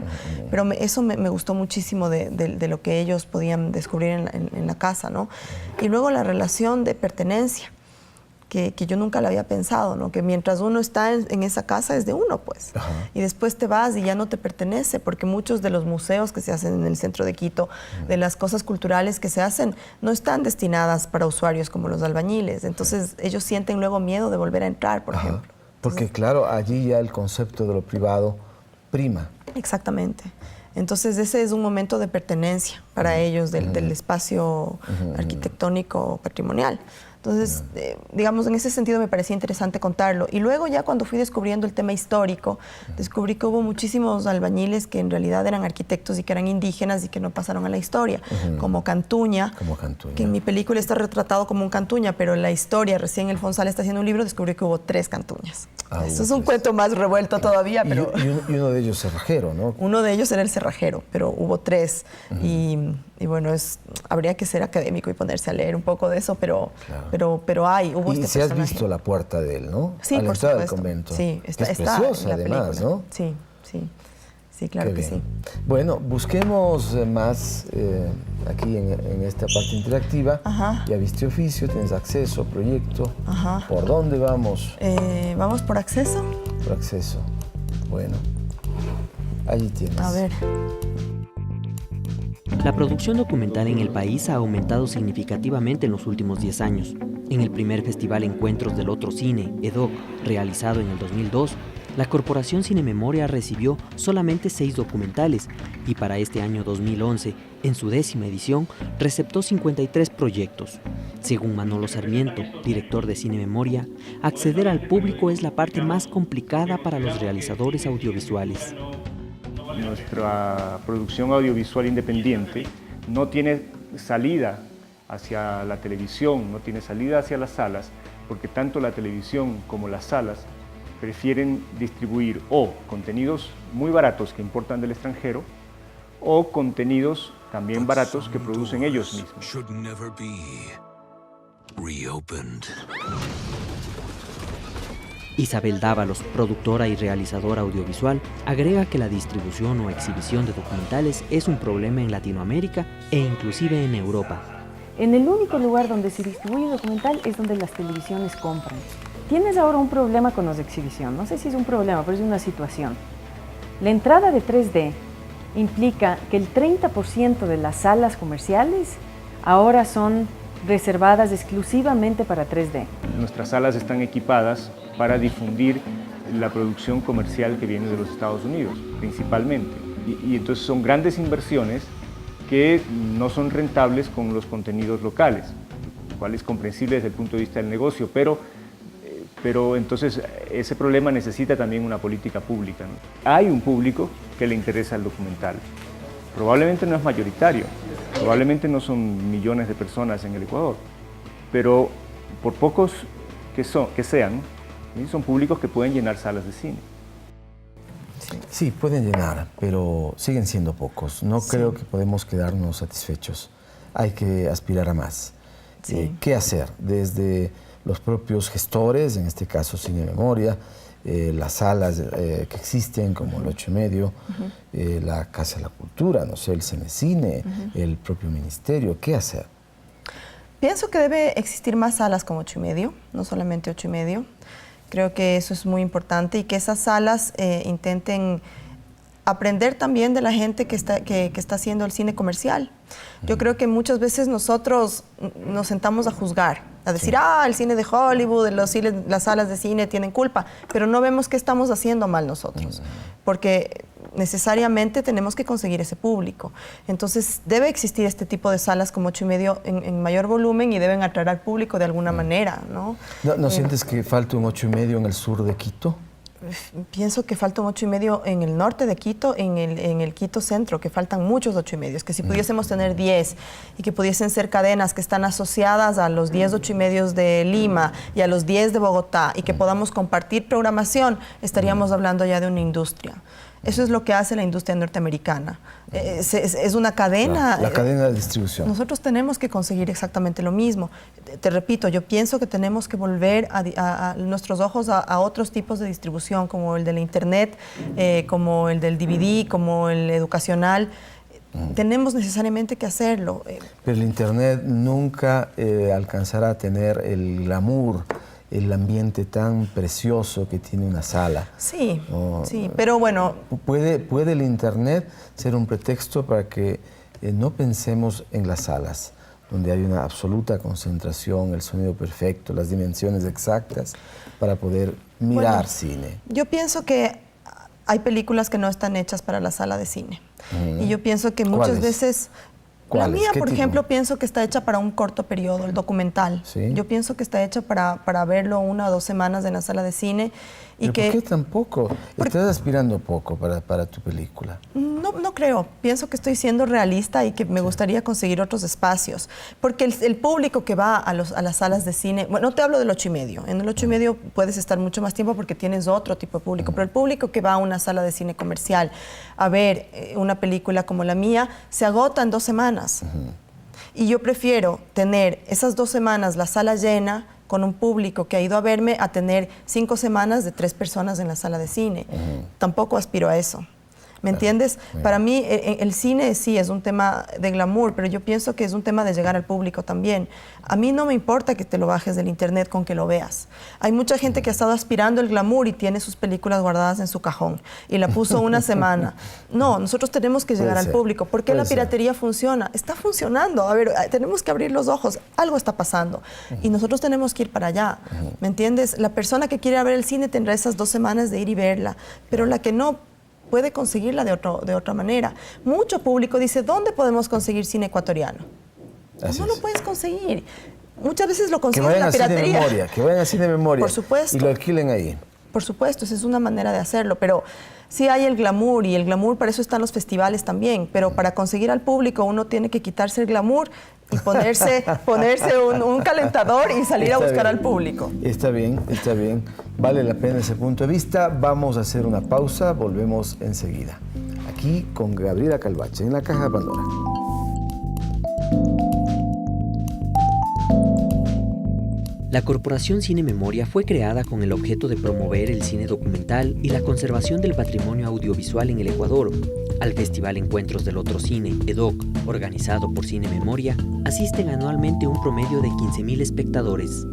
Pero eso me gustó muchísimo de lo que ellos podían descubrir en la casa, ¿no? Y luego la relación de pertenencia, que yo nunca la había pensado, ¿no? Que mientras uno está en esa casa es de uno, pues. Y después te vas y ya no te pertenece, porque muchos de los museos que se hacen en el centro de Quito, de las cosas culturales que se hacen, no están destinadas para usuarios como los albañiles. Entonces ellos sienten luego miedo de volver a entrar, por ejemplo. Porque claro, allí ya el concepto de lo privado prima. Exactamente. Entonces ese es un momento de pertenencia para ellos del espacio arquitectónico patrimonial. Entonces, digamos, en ese sentido me parecía interesante contarlo. Y luego ya cuando fui descubriendo el tema histórico, descubrí que hubo muchísimos albañiles que en realidad eran arquitectos y que eran indígenas y que no pasaron a la historia, como Cantuña, que en mi película está retratado como un Cantuña, pero en la historia, recién el Fonsal está haciendo un libro, descubrí que hubo 3 Cantuñas. Eso es un cuento más revuelto todavía, pero... Y uno de ellos cerrajero, ¿no? Uno de ellos era el cerrajero, pero hubo 3. Y bueno, habría que ser académico y ponerse a leer un poco de eso, pero hubo y este si has personaje. visto la puerta de él, ¿no? Sí, a la por entrada supuesto. del convento. Sí, está preciosa, en la además, película. ¿no? Sí, claro que sí. Bueno, busquemos más aquí en esta parte interactiva. Ya viste oficio, tienes acceso, proyecto. ¿Por dónde vamos? ¿Vamos por acceso? Por acceso. Bueno, allí tienes. A ver. La producción documental en el país ha aumentado significativamente en los últimos 10 años. En el primer Festival Encuentros del Otro Cine, EDOC, realizado en el 2002, la Corporación Cine Memoria recibió solamente 6 documentales y para este año 2011, en su 10ª edición, receptó 53 proyectos. Según Manolo Sarmiento, director de Cine Memoria, acceder al público es la parte más complicada para los realizadores audiovisuales. Nuestra producción audiovisual independiente no tiene salida hacia la televisión, no tiene salida hacia las salas, porque tanto la televisión como las salas prefieren distribuir o contenidos muy baratos que importan del extranjero o contenidos también baratos que producen ellos mismos. Isabel Dávalos, productora y realizadora audiovisual, agrega que la distribución o exhibición de documentales es un problema en Latinoamérica e inclusive en Europa. En el único lugar donde se distribuye documental es donde las televisiones compran. Tienes ahora un problema con los de exhibición, no sé si es un problema, pero es una situación. La entrada de 3D implica que el 30% de las salas comerciales ahora son reservadas exclusivamente para 3D. Nuestras salas están equipadas para difundir la producción comercial que viene de los Estados Unidos, principalmente. Y entonces son grandes inversiones que no son rentables con los contenidos locales, lo cual es comprensible desde el punto de vista del negocio, pero entonces ese problema necesita también una política pública, ¿no? Hay un público que le interesa el documental. Probablemente no es mayoritario, probablemente no son millones de personas en el Ecuador, pero por pocos que sean, son públicos que pueden llenar salas de cine. Sí, pueden llenar, pero siguen siendo pocos. No creo que podemos quedarnos satisfechos. Hay que aspirar a más. ¿Qué hacer? Desde los propios gestores, en este caso Cine Memoria, las salas que existen como el 8 y medio, la Casa de la Cultura, no sé, el Cenecine, el propio ministerio. ¿Qué hacer? Pienso que debe existir más salas como 8 y medio, no solamente 8 y medio. Creo que eso es muy importante y que esas salas intenten aprender también de la gente que está haciendo el cine comercial. Yo creo que muchas veces nosotros nos sentamos a juzgar, a decir, el cine de Hollywood, las salas de cine tienen culpa, pero no vemos qué estamos haciendo mal nosotros, porque necesariamente tenemos que conseguir ese público. Entonces debe existir este tipo de salas como 8 y medio en mayor volumen y deben atraer al público de alguna manera, ¿no? ¿No sientes que falta un 8 y medio en el sur de Quito? Pienso que falta un 8,5 en el norte de Quito, en el Quito centro, que faltan muchos 8,5, que si pudiésemos tener 10 y que pudiesen ser cadenas que están asociadas a los 10 8,5 de Lima y a los 10 de Bogotá y que podamos compartir programación, estaríamos hablando ya de una industria. Eso es lo que hace la industria norteamericana. Es una cadena. La cadena de distribución. Nosotros tenemos que conseguir exactamente lo mismo. Te repito, yo pienso que tenemos que volver a nuestros ojos a otros tipos de distribución, como el de la Internet, como el del DVD, como el educacional. Tenemos necesariamente que hacerlo. Pero el Internet nunca alcanzará a tener el glamour, el ambiente tan precioso que tiene una sala. Sí, sí, pero bueno... ¿Puede el Internet ser un pretexto para que no pensemos en las salas, donde hay una absoluta concentración, el sonido perfecto, las dimensiones exactas, para poder mirar cine? Yo pienso que hay películas que no están hechas para la sala de cine. Y yo pienso que muchas veces... La mía, por ejemplo, pienso que está hecha para un corto periodo, el documental. ¿Sí? Yo pienso que está hecha para verlo 1 o 2 semanas en la sala de cine. ¿Pero por qué tan poco? ¿Estás aspirando poco para tu película? No creo. Pienso que estoy siendo realista y que me gustaría conseguir otros espacios. Porque el público que va a las salas de cine... Bueno, no te hablo del 8,5. En el 8,5 puedes estar mucho más tiempo porque tienes otro tipo de público. Pero el público que va a una sala de cine comercial a ver una película como la mía, se agota en 2 semanas. Y yo prefiero tener esas 2 semanas la sala llena con un público que ha ido a verme a tener 5 semanas de 3 personas en la sala de cine. Tampoco aspiro a eso. ¿Me entiendes? Para mí el cine sí es un tema de glamour, pero yo pienso que es un tema de llegar al público también. A mí no me importa que te lo bajes del internet con que lo veas. Hay mucha gente que ha estado aspirando el glamour y tiene sus películas guardadas en su cajón y la puso 1 semana. No, nosotros tenemos que llegar al público. ¿Por qué la piratería funciona? Está funcionando. A ver, tenemos que abrir los ojos. Algo está pasando y nosotros tenemos que ir para allá. ¿Me entiendes? La persona que quiere ver el cine tendrá esas 2 semanas de ir y verla, pero la que no puede conseguirla de otra manera. Mucho público dice, ¿dónde podemos conseguir cine ecuatoriano? No lo puedes conseguir. Muchas veces lo consigues en la piratería. Que vayan a cine de memoria. Por supuesto. Y lo alquilen ahí. Por supuesto, esa es una manera de hacerlo, pero sí hay el glamour y el glamour para eso están los festivales también, pero para conseguir al público uno tiene que quitarse el glamour y ponerse un calentador y salir a buscar al público. Está bien, está bien. Vale la pena ese punto de vista. Vamos a hacer una pausa, volvemos enseguida. Aquí con Gabriela Calvache en la Caja de Pandora. La Corporación Cine Memoria fue creada con el objeto de promover el cine documental y la conservación del patrimonio audiovisual en el Ecuador. Al Festival Encuentros del Otro Cine, EDOC, organizado por Cine Memoria, asisten anualmente un promedio de 15,000 espectadores.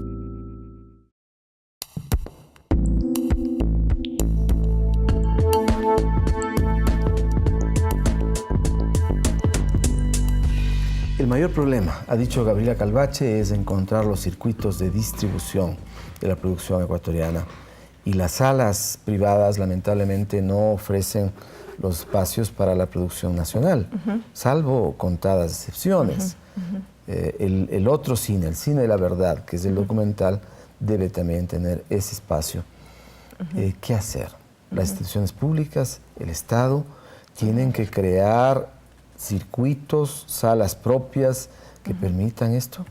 El mayor problema, ha dicho Gabriela Calvache, es encontrar los circuitos de distribución de la producción ecuatoriana. Y las salas privadas, lamentablemente, no ofrecen los espacios para la producción nacional, salvo contadas excepciones. El otro cine, el cine de la verdad, que es el documental, debe también tener ese espacio. ¿Qué hacer? Las instituciones públicas, el Estado, tienen que crear circuitos, salas propias que permitan esto.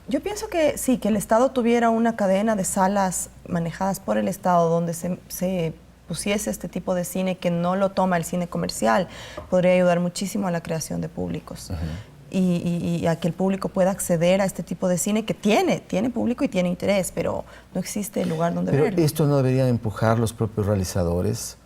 Yo pienso que sí, que el Estado tuviera una cadena de salas manejadas por el Estado donde se pusiese este tipo de cine que no lo toma el cine comercial, podría ayudar muchísimo a la creación de públicos. Y a que el público pueda acceder a este tipo de cine que tiene público y tiene interés, pero no existe lugar donde verlo. Pero esto no deberían empujar los propios realizadores,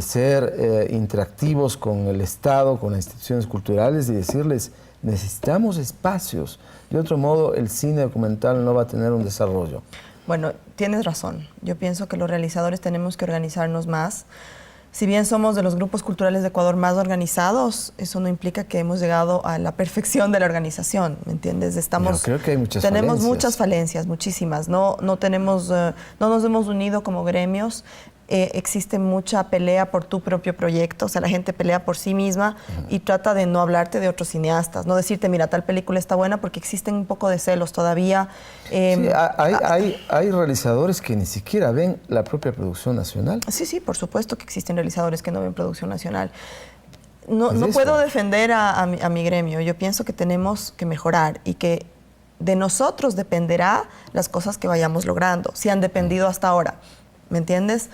ser interactivos con el Estado, con las instituciones culturales y decirles, necesitamos espacios. De otro modo, el cine documental no va a tener un desarrollo. Bueno, tienes razón. Yo pienso que los realizadores tenemos que organizarnos más. Si bien somos de los grupos culturales de Ecuador más organizados, eso no implica que hemos llegado a la perfección de la organización, ¿me entiendes? Yo creo que hay muchas tenemos falencias. Muchas falencias, muchísimas. No nos hemos unido como gremios. existe mucha pelea por tu propio proyecto, o sea, la gente pelea por sí misma y trata de no hablarte de otros cineastas, no decirte, mira, tal película está buena, porque existen un poco de celos todavía. Sí, hay realizadores que ni siquiera ven la propia producción nacional. Sí, por supuesto que existen realizadores que no ven producción nacional. No puedo defender a mi gremio, yo pienso que tenemos que mejorar y que de nosotros dependerá las cosas que vayamos logrando, si han dependido hasta ahora. ¿Me entiendes?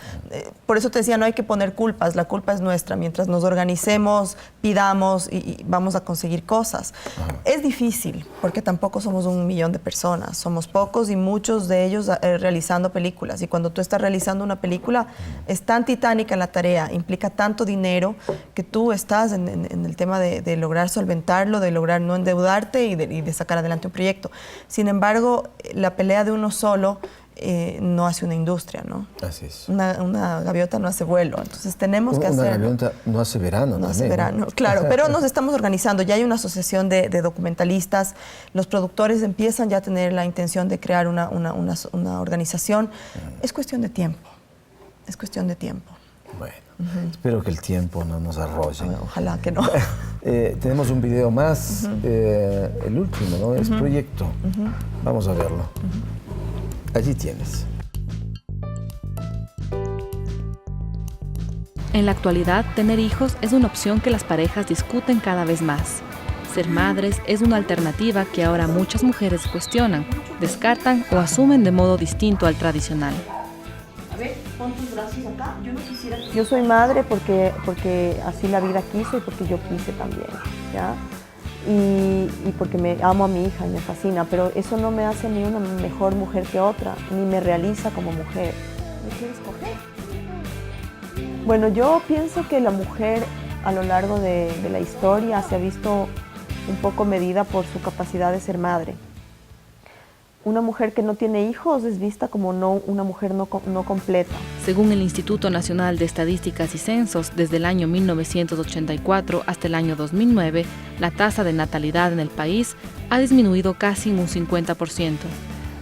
Por eso te decía, no hay que poner culpas, la culpa es nuestra. Mientras nos organicemos, pidamos y vamos a conseguir cosas. Es difícil, porque tampoco somos 1 millón de personas. Somos pocos y muchos de ellos realizando películas. Y cuando tú estás realizando una película, es tan titánica la tarea, implica tanto dinero, que tú estás en el tema de lograr solventarlo, de lograr no endeudarte y de sacar adelante un proyecto. Sin embargo, la pelea de uno solo no hace una industria, ¿no? Así es. Una gaviota no hace vuelo, entonces tenemos que hacerlo. Una gaviota no hace verano. No hace verano, claro, pero nos estamos organizando. Ya hay una asociación de documentalistas, los productores empiezan ya a tener la intención de crear una organización. Es cuestión de tiempo, es cuestión de tiempo. Bueno, espero que el tiempo no nos arrolle. Ojalá que no. Tenemos un video más, el último, ¿no? Es Proyecto. Vamos a verlo. Allí tienes. En la actualidad, tener hijos es una opción que las parejas discuten cada vez más. Ser madres es una alternativa que ahora muchas mujeres cuestionan, descartan o asumen de modo distinto al tradicional. A ver, pon tus brazos acá. Yo no quisiera... Yo soy madre porque así la vida quiso y porque yo quise también, ¿ya? Y porque me amo a mi hija y me fascina, pero eso no me hace ni una mejor mujer que otra, ni me realiza como mujer. ¿Me quieres coger? Bueno, yo pienso que la mujer a lo largo de la historia se ha visto un poco medida por su capacidad de ser madre. Una mujer que no tiene hijos es vista como una mujer no completa. Según el Instituto Nacional de Estadísticas y Censos, desde el año 1984 hasta el año 2009, la tasa de natalidad en el país ha disminuido casi un 50%,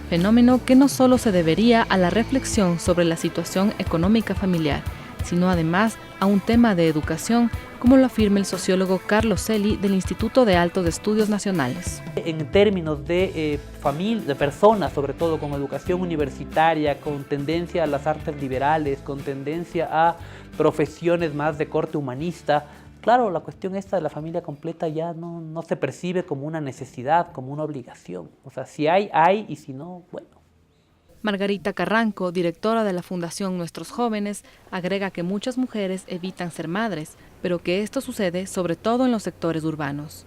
fenómeno que no solo se debería a la reflexión sobre la situación económica familiar, sino además a un tema de educación, como lo afirma el sociólogo Carlos Celi del Instituto de Altos Estudios Nacionales. En términos de personas, sobre todo con educación universitaria, con tendencia a las artes liberales, con tendencia a profesiones más de corte humanista, claro, la cuestión esta de la familia completa ya no se percibe como una necesidad, como una obligación. O sea, si hay, y si no, bueno. Margarita Carranco, directora de la Fundación Nuestros Jóvenes, agrega que muchas mujeres evitan ser madres, pero que esto sucede sobre todo en los sectores urbanos.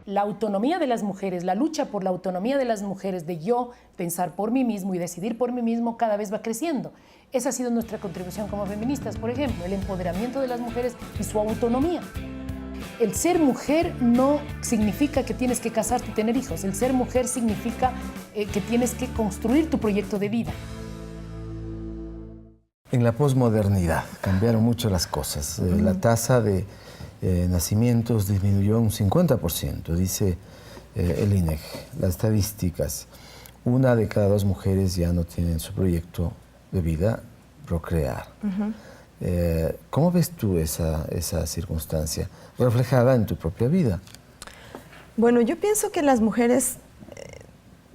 La autonomía de las mujeres, la lucha por la autonomía de las mujeres, de yo pensar por mí mismo y decidir por mí mismo, cada vez va creciendo. Esa ha sido nuestra contribución como feministas, por ejemplo, el empoderamiento de las mujeres y su autonomía. El ser mujer no significa que tienes que casarte y tener hijos. El ser mujer significa que tienes que construir tu proyecto de vida. En la posmodernidad cambiaron mucho las cosas. La tasa de nacimientos disminuyó un 50%, dice el INEGI, las estadísticas. 1 de cada 2 mujeres ya no tienen su proyecto de vida, procrear. ¿Cómo ves tú esa circunstancia reflejada en tu propia vida? Bueno, yo pienso que las mujeres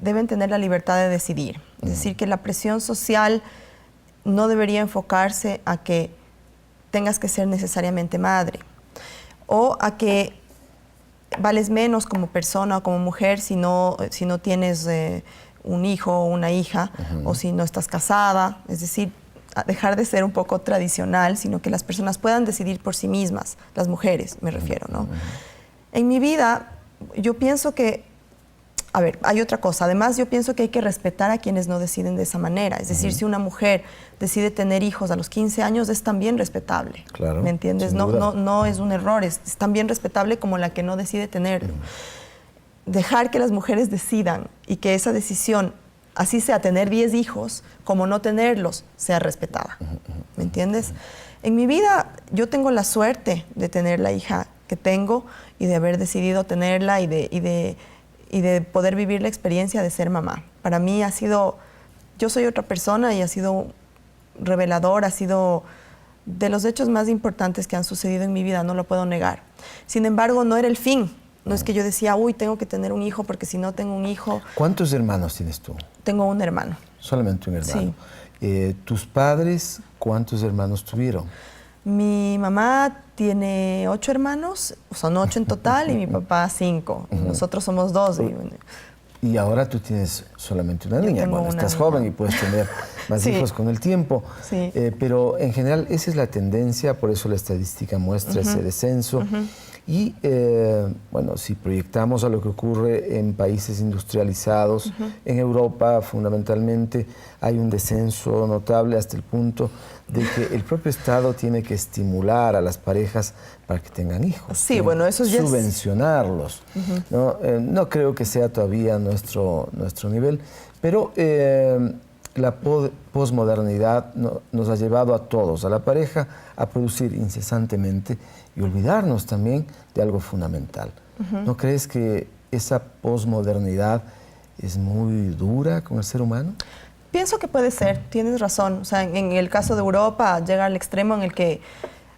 deben tener la libertad de decidir. Es decir, que la presión social no debería enfocarse a que tengas que ser necesariamente madre o a que vales menos como persona o como mujer si no tienes un hijo o una hija o si no estás casada. Es decir, a dejar de ser un poco tradicional, sino que las personas puedan decidir por sí mismas, las mujeres me refiero, ¿no? En mi vida, yo pienso que, a ver, hay otra cosa, además yo pienso que hay que respetar a quienes no deciden de esa manera, es decir, si una mujer decide tener hijos a los 15 años es también respetable, claro, ¿me entiendes? No es un error, es también respetable como la que no decide tenerlo. Dejar que las mujeres decidan y que esa decisión, así sea tener 10 hijos, como no tenerlos, sea respetada. ¿Me entiendes? En mi vida yo tengo la suerte de tener la hija que tengo y de haber decidido tenerla y de poder vivir la experiencia de ser mamá. Para mí ha sido, yo soy otra persona y ha sido revelador, ha sido de los hechos más importantes que han sucedido en mi vida, no lo puedo negar. Sin embargo, no era el fin. No es que yo decía, uy, tengo que tener un hijo porque si no tengo un hijo... ¿Cuántos hermanos tienes tú? Tengo un hermano. Solamente un hermano. Sí. ¿Tus padres cuántos hermanos tuvieron? Mi mamá tiene 8 hermanos, son 8 en total, y mi papá 5. Nosotros somos 2. Y ahora tú tienes solamente una niña. Bueno, estás joven y puedes tener más hijos con el tiempo. Sí. Pero en general esa es la tendencia, por eso la estadística muestra ese descenso. Y bueno, si proyectamos a lo que ocurre en países industrializados, en Europa fundamentalmente, hay un descenso notable hasta el punto de que el propio Estado tiene que estimular a las parejas para que tengan hijos. Sí, bueno, eso ya subvencionarlos. ¿No? No creo que sea todavía nuestro nivel, pero la posmodernidad nos ha llevado a todos, a la pareja, a producir incesantemente y olvidarnos también de algo fundamental. ¿No crees que esa posmodernidad es muy dura con el ser humano? Pienso que puede ser, tienes razón. O sea, en el caso de Europa llega al extremo en el que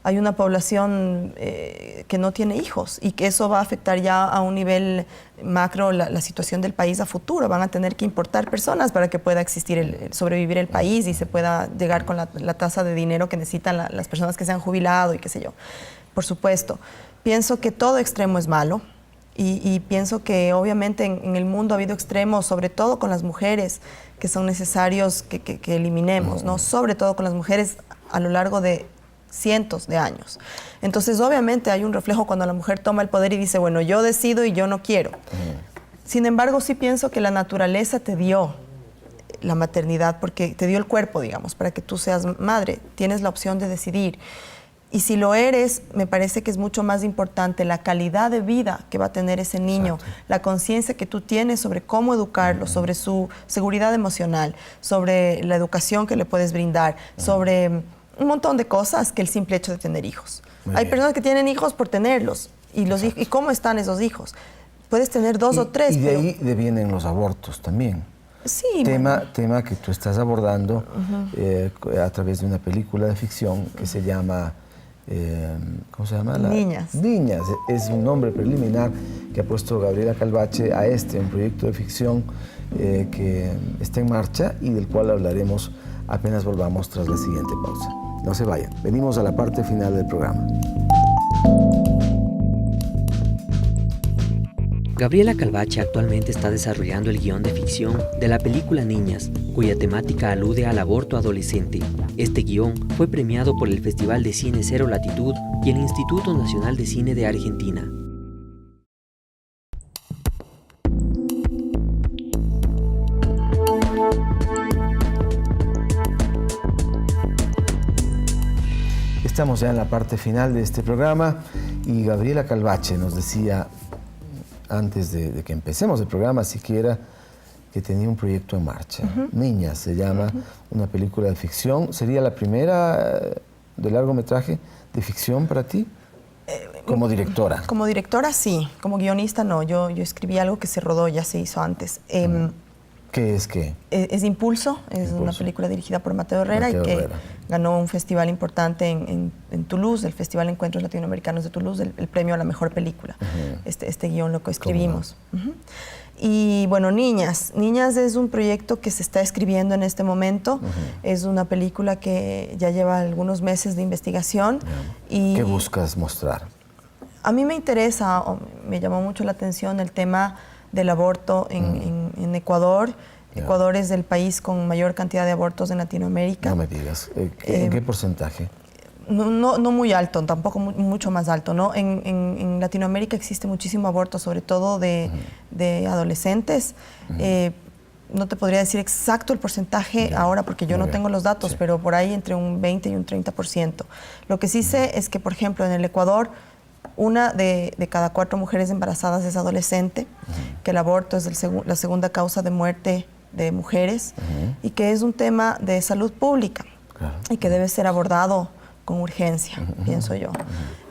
hay una población que no tiene hijos y que eso va a afectar ya a un nivel macro la situación del país a futuro. Van a tener que importar personas para que pueda existir, sobrevivir el país y se pueda llegar con la tasa de dinero que necesitan las personas que se han jubilado y qué sé yo. Por supuesto. Pienso que todo extremo es malo y pienso que obviamente en el mundo ha habido extremos, sobre todo con las mujeres, que son necesarios que eliminemos, ¿no? Sobre todo con las mujeres a lo largo de cientos de años. Entonces, obviamente hay un reflejo cuando la mujer toma el poder y dice, bueno, yo decido y yo no quiero. Sin embargo, sí pienso que la naturaleza te dio la maternidad porque te dio el cuerpo, digamos, para que tú seas madre. Tienes la opción de decidir. Y si lo eres, me parece que es mucho más importante la calidad de vida que va a tener ese niño, la conciencia que tú tienes sobre cómo educarlo, sobre su seguridad emocional, sobre la educación que le puedes brindar, sobre un montón de cosas que el simple hecho de tener hijos. Hay personas que tienen hijos por tenerlos. ¿Y cómo están esos hijos? Puedes tener 2 o 3. Y de ahí devienen los abortos también. Sí. Tema que tú estás abordando a través de una película de ficción que se llama... ¿cómo se llama? Niñas. Niñas, es un nombre preliminar que ha puesto Gabriela Calvache a un proyecto de ficción que está en marcha y del cual hablaremos apenas volvamos tras la siguiente pausa. No se vayan, venimos a la parte final del programa. Gabriela Calvache actualmente está desarrollando el guión de ficción de la película Niñas, cuya temática alude al aborto adolescente. Este guión fue premiado por el Festival de Cine Cero Latitud y el Instituto Nacional de Cine de Argentina. Estamos ya en la parte final de este programa y Gabriela Calvache nos decía antes de que empecemos el programa siquiera que tenía un proyecto en marcha. Niñas se llama, una película de ficción. ¿Sería la primera de largometraje de ficción para ti? Como directora. Como directora sí, como guionista no. Yo escribí algo que se rodó, ya se hizo antes. ¿Qué es qué? Es Impulso, es una película dirigida por Mateo Herrera y que ganó un festival importante en Toulouse, el Festival de Encuentros Latinoamericanos de Toulouse, el premio a la mejor película. Este guión lo coescribimos. Y bueno, Niñas es un proyecto que se está escribiendo en este momento. Es una película que ya lleva algunos meses de investigación. Y ¿qué buscas mostrar? A mí me interesa, me llamó mucho la atención el tema del aborto en Ecuador. Ecuador es el país con mayor cantidad de abortos en Latinoamérica. No me digas. ¿En qué porcentaje? No muy alto, tampoco mucho más alto, ¿no? En Latinoamérica existe muchísimo aborto, sobre todo de adolescentes. No te podría decir exacto el porcentaje ahora porque yo no tengo los datos, pero por ahí entre un 20 y un 30%. Lo que sí sé es que, por ejemplo, en el Ecuador, una de cada 4 mujeres embarazadas es adolescente, que el aborto es la segunda causa de muerte de mujeres y que es un tema de salud pública y que debe ser abordado con urgencia, pienso yo.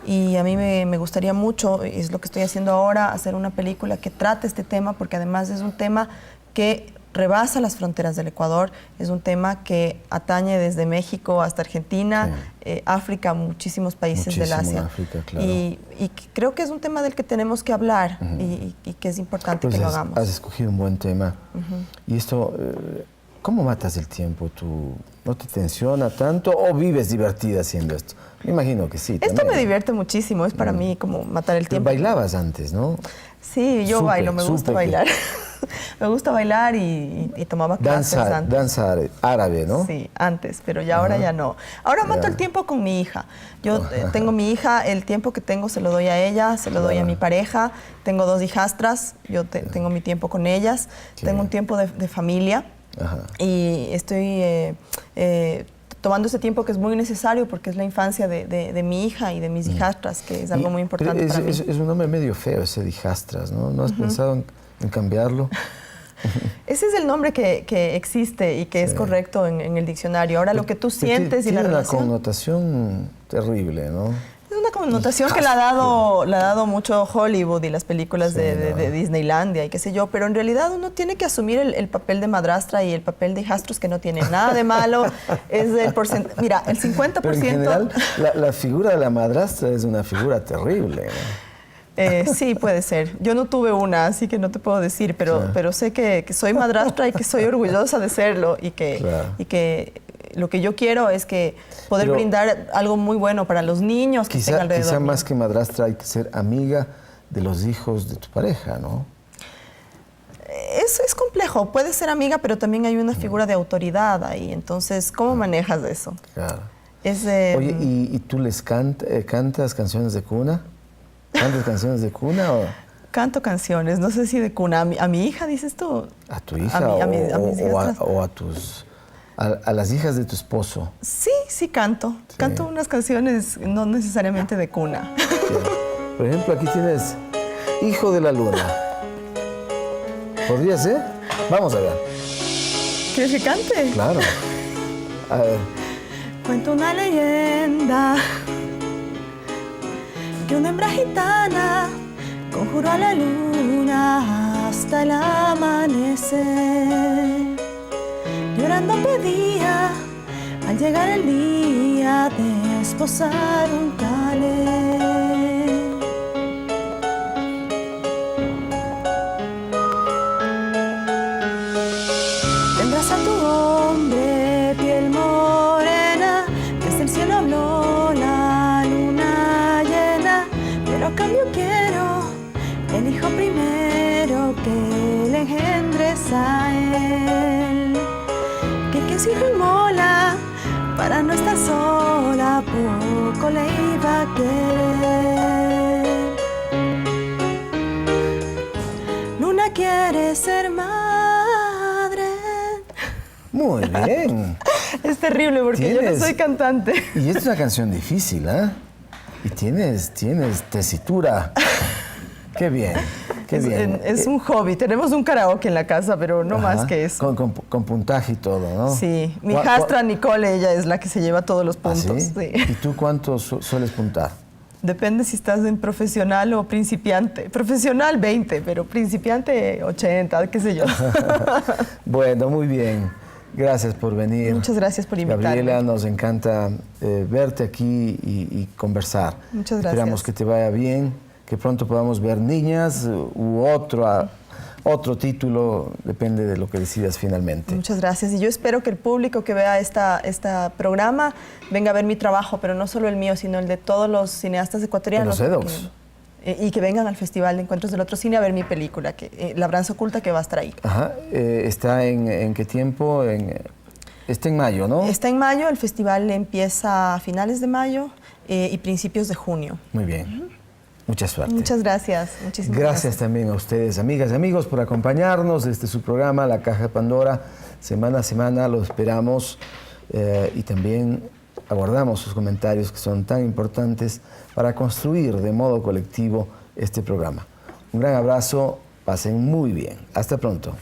Y a mí me gustaría mucho, es lo que estoy haciendo ahora, hacer una película que trate este tema porque además es un tema que rebasa las fronteras del Ecuador, es un tema que atañe desde México hasta Argentina, África, muchísimos países del Asia. África, claro. Y creo que es un tema del que tenemos que hablar y que es importante que lo hagamos. Has escogido un buen tema. Y esto, ¿cómo matas el tiempo tú? ¿No te tensiona tanto o vives divertida haciendo esto? Me imagino que sí. Esto me divierte muchísimo, es para mí como matar el tiempo. Bailabas antes, ¿no? Sí, yo bailo, me gusta bailar. Me gusta bailar y tomaba clases antes. Danza árabe, ¿no? Sí, antes, pero ya ahora ya no. Ahora mato el tiempo con mi hija. Yo tengo mi hija, el tiempo que tengo se lo doy a ella, se lo doy a mi pareja. Tengo 2 hijastras, yo tengo mi tiempo con ellas. Tengo un tiempo de familia. Y estoy tomando ese tiempo que es muy necesario porque es la infancia de mi hija y de mis hijastras, que es algo muy importante para mí. Es un nombre medio feo ese de hijastras, ¿no? ¿No has pensado en cambiarlo? Ese es el nombre que existe y que es correcto en el diccionario. Ahora lo que tú sientes y la relación... Tiene una connotación terrible, ¿no? Es una connotación que le ha dado mucho Hollywood y las películas de Disneylandia y qué sé yo, pero en realidad uno tiene que asumir el papel de madrastra y el papel de hijastros, que no tiene nada de malo. Es el porcentaje. Mira, el 50%... Pero en general, la figura de la madrastra es una figura terrible, ¿no? Sí, puede ser. Yo no tuve una, así que no te puedo decir, pero sé que soy madrastra y que soy orgullosa de serlo y que lo que yo quiero es que poder brindar algo muy bueno para los niños que estén alrededor. Quizá más que madrastra hay que ser amiga de los hijos de tu pareja, ¿no? Eso es complejo. Puedes ser amiga, pero también hay una figura de autoridad ahí. Entonces, ¿cómo manejas eso? Claro. Oye, ¿y tú les cantas canciones de cuna? ¿Cantas canciones de cuna o...? Canto canciones, no sé si de cuna. ¿A mi hija, dices tú? ¿A tu hija a las hijas de tu esposo? Sí canto. Sí. Canto unas canciones no necesariamente de cuna. Por ejemplo, aquí tienes Hijo de la Luna. ¿Podría ser? Vamos a ver. ¿Quieres que cante? Claro. A ver. Cuento una leyenda que una hembra gitana conjuró a la luna hasta el amanecer. Llorando pedía al llegar el día de esposar un calé. Tendrás a tu hombre piel morena, desde el cielo habló la luna llena, pero a cambio quiero el hijo primero que le engendres a él. Que su hijo inmola para no estar sola, poco le iba a querer. Luna quiere ser madre. Muy bien. Es terrible porque yo no soy cantante. Y es una canción difícil, ¿eh? Y tienes tesitura. Qué bien. Qué bien. Es un hobby. Tenemos un karaoke en la casa, pero no más que eso. Con puntaje y todo, ¿no? Sí. Mi hijastra Nicole, ella es la que se lleva todos los puntos. ¿Ah, sí? ¿Y tú cuánto sueles puntar? Depende si estás en profesional o principiante. Profesional 20, pero principiante 80, qué sé yo. Bueno, muy bien. Gracias por venir. Muchas gracias por invitarme. Gabriela, nos encanta verte aquí y conversar. Muchas gracias. Esperamos que te vaya bien, que pronto podamos ver Niñas u otro título, depende de lo que decidas finalmente. Muchas gracias. Y yo espero que el público que vea este programa venga a ver mi trabajo, pero no solo el mío, sino el de todos los cineastas ecuatorianos. En los EDOCS. Y que vengan al Festival de Encuentros del Otro Cine a ver mi película, Labranza Oculta, que va a estar ahí. Ajá. ¿Está en qué tiempo? Está en mayo, ¿no? Está en mayo, el festival empieza a finales de mayo y principios de junio. Muy bien. Mucha suerte. Muchas gracias. Muchísimas gracias también a ustedes, amigas y amigos, por acompañarnos. Este es su programa, La Caja de Pandora. Semana a semana lo esperamos y también aguardamos sus comentarios que son tan importantes para construir de modo colectivo este programa. Un gran abrazo, pasen muy bien. Hasta pronto.